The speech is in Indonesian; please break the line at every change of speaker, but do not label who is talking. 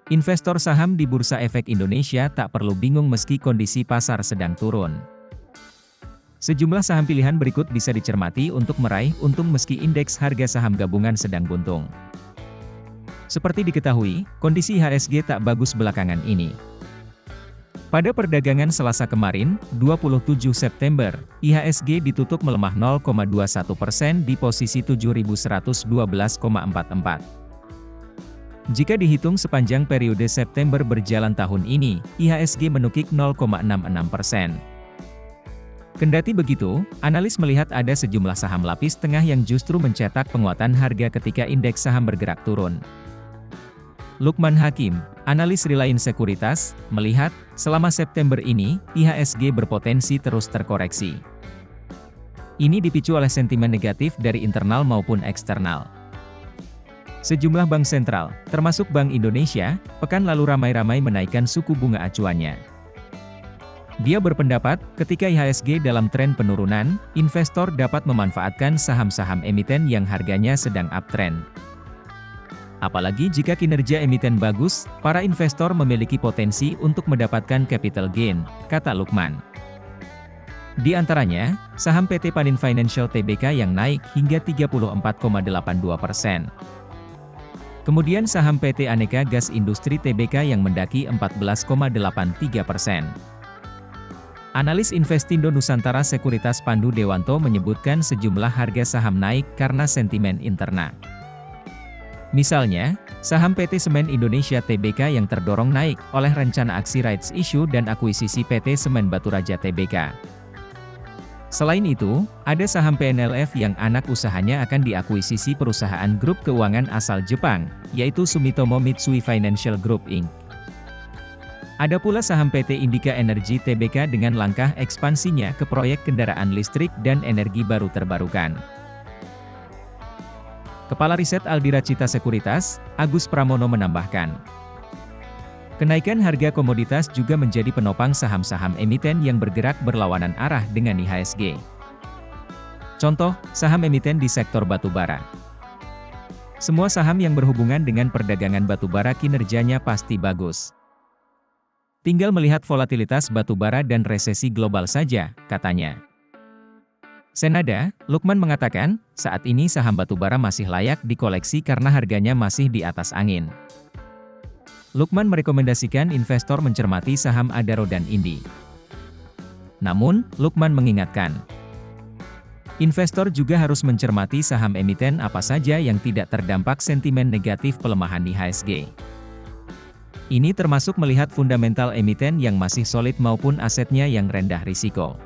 Investor saham di Bursa Efek Indonesia tak perlu bingung meski kondisi pasar sedang turun. Sejumlah saham pilihan berikut bisa dicermati untuk meraih untung meski indeks harga saham gabungan sedang buntung. Seperti diketahui, kondisi IHSG tak bagus belakangan ini. Pada perdagangan Selasa kemarin, 27 September, IHSG ditutup melemah 0,21% di posisi 7.112,44. Jika dihitung sepanjang periode September berjalan tahun ini, IHSG menukik 0,66%. Kendati begitu, analis melihat ada sejumlah saham lapis tengah yang justru mencetak penguatan harga ketika indeks saham bergerak turun. Lukman Hakim, analis Reliance Sekuritas, melihat, selama September ini, IHSG berpotensi terus terkoreksi. Ini dipicu oleh sentimen negatif dari internal maupun eksternal. Sejumlah bank sentral, termasuk Bank Indonesia, pekan lalu ramai-ramai menaikkan suku bunga acuannya. Dia berpendapat, ketika IHSG dalam tren penurunan, investor dapat memanfaatkan saham-saham emiten yang harganya sedang uptrend. Apalagi jika kinerja emiten bagus, para investor memiliki potensi untuk mendapatkan capital gain, kata Lukman. Di antaranya, saham PT Panin Financial Tbk yang naik hingga 34,82%. Kemudian saham PT Aneka Gas Industri Tbk yang mendaki 14,83%. Analis Investindo Nusantara Sekuritas Pandu Dewanto menyebutkan sejumlah harga saham naik karena sentimen internal. Misalnya, saham PT Semen Indonesia Tbk yang terdorong naik oleh rencana aksi rights issue dan akuisisi PT Semen Baturaja Tbk. Selain itu, ada saham PNLF yang anak usahanya akan diakuisisi perusahaan grup keuangan asal Jepang, yaitu Sumitomo Mitsui Financial Group Inc. Ada pula saham PT Indika Energy Tbk dengan langkah ekspansinya ke proyek kendaraan listrik dan energi baru terbarukan. Kepala Riset Aldira Cita Sekuritas, Agus Pramono menambahkan, kenaikan harga komoditas juga menjadi penopang saham-saham emiten yang bergerak berlawanan arah dengan IHSG. Contoh, saham emiten di sektor batubara. Semua saham yang berhubungan dengan perdagangan batubara kinerjanya pasti bagus. Tinggal melihat volatilitas batubara dan resesi global saja, katanya. Senada, Lukman mengatakan, saat ini saham batubara masih layak dikoleksi karena harganya masih di atas angin. Lukman merekomendasikan investor mencermati saham Adaro dan Indi. Namun, Lukman mengingatkan, investor juga harus mencermati saham emiten apa saja yang tidak terdampak sentimen negatif pelemahan IHSG. Ini termasuk melihat fundamental emiten yang masih solid maupun asetnya yang rendah risiko.